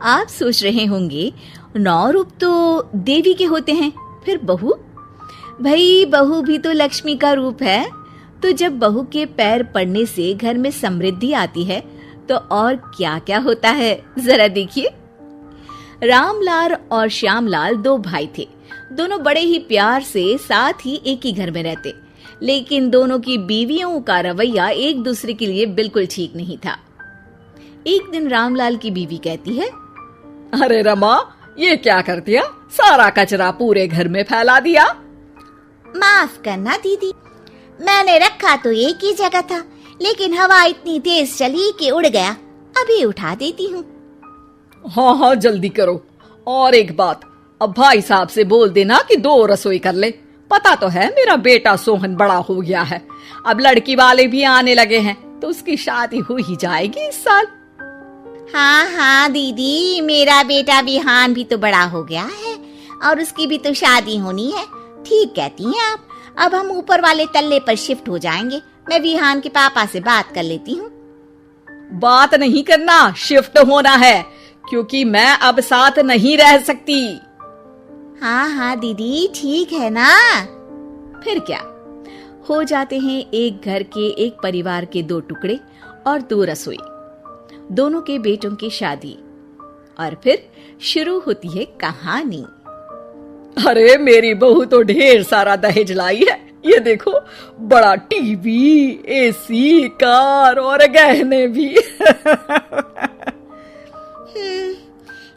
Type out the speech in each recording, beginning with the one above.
आप सोच रहे होंगे 9 रूप तो देवी के होते हैं, फिर बहू? भाई बहू भी तो लक्ष्मी का रूप है। तो जब बहू के पैर पड़ने से घर में समृद्धि आती है तो और क्या क्या होता है, जरा देखिए। रामलाल और श्यामलाल 2 भाई थे। दोनों बड़े ही प्यार से साथ ही एक ही घर में रहते, लेकिन दोनों की बीवियों का रवैया एक दूसरे के लिए बिल्कुल ठीक नहीं था। एक दिन रामलाल की बीवी कहती है, अरे रमा, ये क्या कर दिया? सारा कचरा पूरे घर में फैला दिया। माफ करना दीदी, मैंने रखा तो एक ही जगह था, लेकिन हवा इतनी तेज चली कि उड़ गया। अभी उठा देती हूँ। हाँ हाँ, जल्दी करो। और एक बात, अब भाई साहब से बोल देना कि 2 रसोई कर ले। पता तो है मेरा बेटा सोहन बड़ा हो गया है, अब लड़की वाले भी आने लगे हैं, तो उसकी शादी हो ही जाएगी इस साल। हाँ हाँ दीदी, मेरा बेटा विहान भी तो बड़ा हो गया है और उसकी भी तो शादी होनी है। ठीक कहती हैं आप। अब हम ऊपर वाले तल्ले पर शिफ्ट हो जाएंगे। मैं विहान के पापा से बात कर लेती हूँ। बात नहीं करना, शिफ्ट होना है, क्योंकि मैं अब साथ नहीं रह सकती। हाँ हाँ दीदी, ठीक है ना। फिर क्या, हो जाते हैं एक घर के एक परिवार के 2 टुकड़े और 2 रसोई, दोनों के बेटों की शादी। और फिर शुरू होती है कहानी। अरे मेरी बहू तो ढेर सारा दहेज लाई है। ये देखो, बड़ा टीवी, एसी, कार और गहने भी।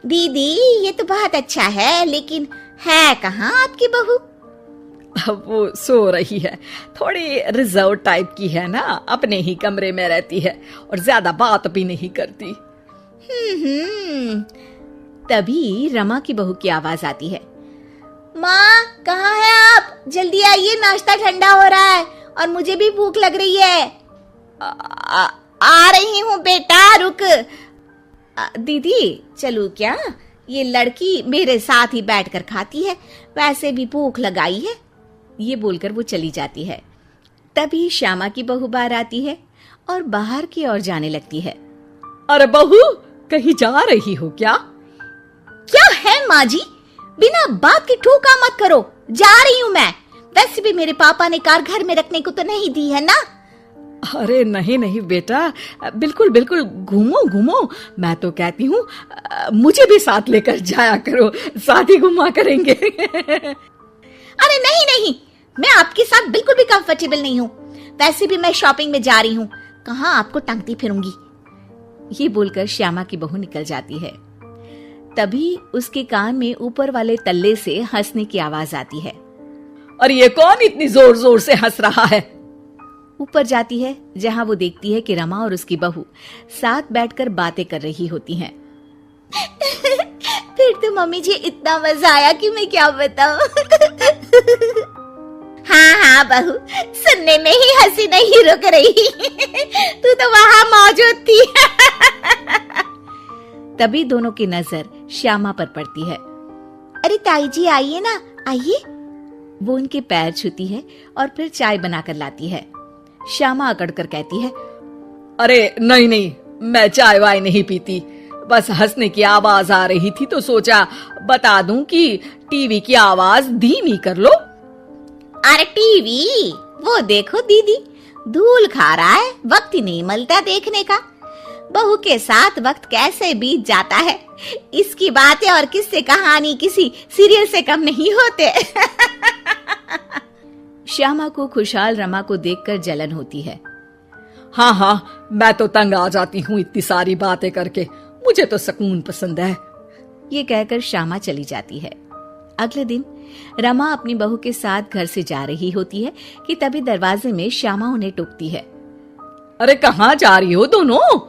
दीदी, ये तो बहुत अच्छा है, लेकिन है कहाँ आपकी बहू? अब वो सो रही है। थोड़ी रिजर्व टाइप की है ना, अपने ही कमरे में रहती है और ज्यादा बात भी नहीं करती। तभी रमा की बहू की आवाज आती है, माँ कहाँ है आप? जल्दी आइए, नाश्ता ठंडा हो रहा है और मुझे भी भूख लग रही है। आ रही हूँ बेटा, रुक। दीदी चलूं क्या? ये लड़की मेरे साथ ही बैठकर खाती है, वैसे भी भूख लगाई है। ये बोलकर वो चली जाती है। तभी श्यामा की बहू बाहर आती है और बाहर की ओर जाने लगती है। अरे बहू, कहीं जा रही हो क्या? क्या है माँ जी, बिना बात के ठोका मत करो। जा रही हूँ मैं। वैसे भी मेरे पापा ने कार घर में रखने को तो नहीं दी है ना। अरे नहीं नहीं बेटा, बिल्कुल बिल्कुल, घूमो घूमो। मैं तो कहती हूँ मुझे भी साथ लेकर जाया करो, साथ ही घुमा करेंगे। अरे नहीं नहीं, मैं आपके साथ बिल्कुल भी कंफर्टेबल नहीं हूँ। वैसे भी मैं शॉपिंग में जा रही हूँ, कहाँ आपको टांगती फिरूंगी। ये बोलकर श्यामा की बहू निकल जाती है। तभी उसके कान में ऊपर वाले तल्ले से हंसने की आवाज आती है। और ये कौन इतनी जोर जोर से हंस रहा है? ऊपर जाती है, जहां वो देखती है कि रमा और उसकी बहू साथ बैठकर बातें कर रही होती हैं। फिर तो मम्मी जी इतना मजा आया कि मैं क्या बताऊं। हाँ हाँ बहू, सुनने में ही हंसी नहीं रुक रही। तू तो वहां मौजूद थी। तभी दोनों की नजर श्यामा पर पड़ती है। अरे ताई जी आइए ना, आइए। वो उनके पैर छूती है और फिर चाय बनाकर लाती है। श्यामा अकड़कर कहती है, अरे नहीं नहीं, मैं चाय वाय नहीं पीती। बस हंसने की आवाज आ रही थी तो सोचा बता दूं कि टीवी की आवाज धीमी कर लो। अरे टीवी, वो देखो दीदी, धूल खा रहा है, वक्त ही नहीं मिलता देखने का। बहू के साथ वक्त कैसे बीत जाता है, इसकी बातें और किस्से कहानी किसी सीरियल से कम नहीं होते। श्यामा को खुशहाल रमा को देखकर जलन होती है। हाँ हाँ, मैं तो तंग आ जाती हूँ इतनी सारी बातें करके, मुझे तो सुकून पसंद है। ये कहकर श्यामा चली जाती है। अगले दिन रमा अपनी बहू के साथ घर से जा रही होती है कि तभी दरवाजे में श्यामा उन्हें टोकती है। अरे कहाँ जा रही हो दोनों?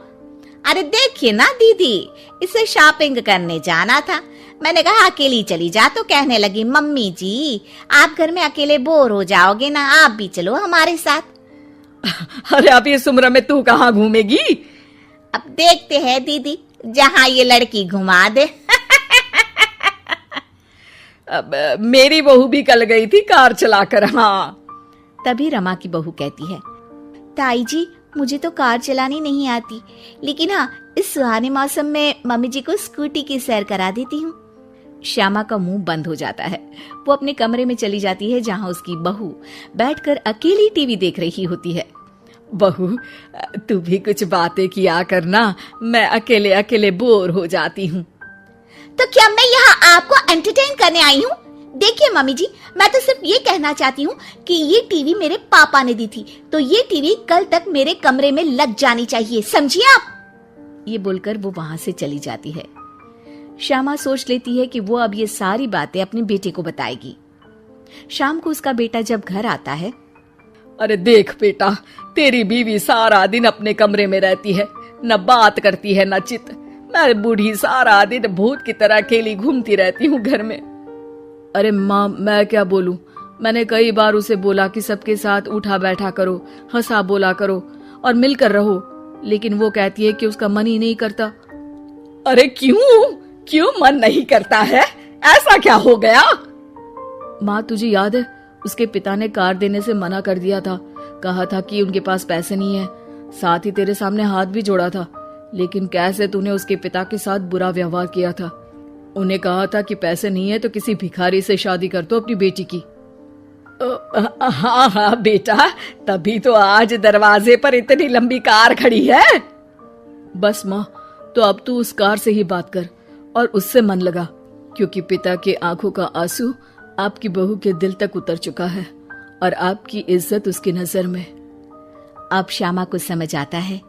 अरे देखिए ना दीदी, इसे शॉपिंग करने जाना था। मैंने कहा अकेली चली जा, तो कहने लगी मम्मी जी आप घर में अकेले बोर हो जाओगे ना, आप भी चलो हमारे साथ। अरे अब इस उम्र में तू कहाँ घूमेगी? अब देखते हैं दीदी, जहाँ ये लड़की घुमा दे। अब मेरी बहू भी कल गई थी कार चलाकर। हाँ। तभी रमा की बहू कहती है, ताई जी मुझे तो कार चलानी नहीं आती, लेकिन हाँ, इस सुहाने मौसम में मम्मी जी को स्कूटी की सैर करा देती हूँ। श्यामा का मुंह बंद हो जाता है। वो अपने कमरे में चली जाती है जहाँ उसकी बहू बैठकर अकेली टीवी देख रही होती है। बहू, तू भी कुछ बातें किया करना, मैं अकेले अकेले बोर हो जाती हूँ। तो क्या मैं यहाँ आपको एंटरटेन करने आई हूँ? देखिए मम्मी जी, मैं तो सिर्फ ये कहना चाहती हूँ कि ये टीवी मेरे पापा ने दी थी, तो ये टीवी कल तक मेरे कमरे में लग जानी चाहिए, समझिए आप। ये बोलकर वो वहां से चली जाती है। श्यामा सोच लेती है कि वो अब ये सारी बातें अपने बेटे को बताएगी। शाम को उसका बेटा जब घर आता है, अरे देख बेटा, तेरी बीवी सारा दिन अपने कमरे में रहती है, न बात करती है न चित। मैं बूढ़ी सारा दिन भूत की तरह अकेली घूमती रहती हूँ घर में। अरे माँ, मैं क्या बोलूं? मैंने कई बार उसे बोला कि सबके साथ उठा बैठा करो, हंसा बोला करो और मिलकर रहो, लेकिन वो कहती है कि उसका मन ही नहीं करता। अरे क्यों मन नहीं करता है? ऐसा क्या हो गया? माँ, तुझे याद है उसके पिता ने कार देने से मना कर दिया था। कहा था कि उनके पास पैसे नहीं है, साथ ही तेरे सामने हाथ भी जोड़ा था, लेकिन कैसे तूने उसके पिता के साथ बुरा व्यवहार किया था। उन्हें कहा था कि पैसे नहीं है तो किसी भिखारी से शादी कर दो अपनी बेटी की। हाँ बेटा, तभी तो आज दरवाजे पर इतनी लंबी कार खड़ी है। बस माँ, तो अब तू उस कार से ही बात कर और उससे मन लगा, क्योंकि पिता के आंखों का आंसू आपकी बहू के दिल तक उतर चुका है और आपकी इज्जत उसकी नजर में। अब श्यामा को समझ आता है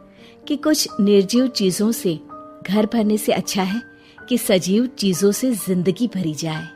कि कुछ निर्जीव चीजों से घर भरने से अच्छा है कि सजीव चीजों से जिंदगी भरी जाए।